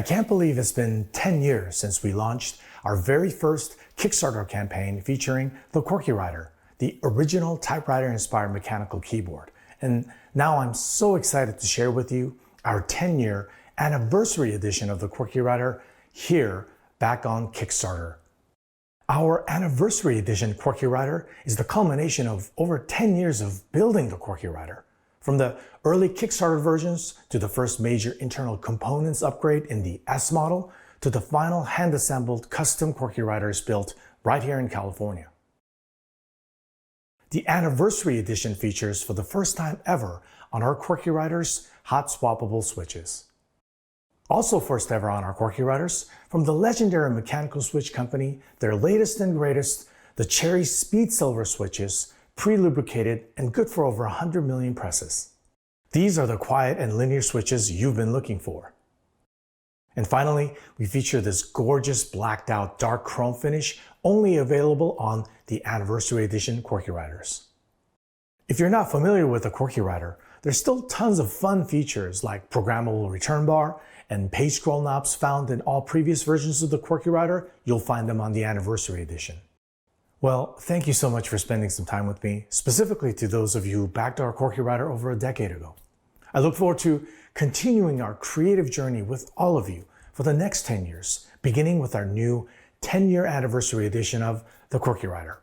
can't believe it's been 10 years since we launched our very first Kickstarter campaign featuring the Qwerkywriter, the original typewriter-inspired mechanical keyboard. And now I'm so excited to share with you our 10-year anniversary edition of the Qwerkywriter here back on Kickstarter. Our anniversary edition Qwerkywriter is the culmination of over 10 years of building the Qwerkywriter. From the early Kickstarter versions to the first major internal components upgrade in the S model to the final hand-assembled custom Qwerkywriters built right here in California. The anniversary edition features for the first time ever on our Qwerkywriters hot swappable switches. Also first ever on our Qwerkywriters, from the legendary mechanical switch company, their latest and greatest, the Cherry Speed Silver switches, pre-lubricated and good for over 100 million presses. These are the quiet and linear switches you've been looking for. And finally, we feature this gorgeous blacked out dark chrome finish only available on the anniversary edition Qwerkywriters. If you're not familiar with the Qwerkywriter, there's still tons of fun features like programmable return bar and page scroll knobs found in all previous versions of the Qwerkywriter. You'll find them on the anniversary edition. Well, thank you so much for spending some time with me, specifically to those of you who backed our Qwerkywriter over a decade ago. I look forward to continuing our creative journey with all of you for the next 10 years, beginning with our new 10-year anniversary edition of the Qwerkywriter.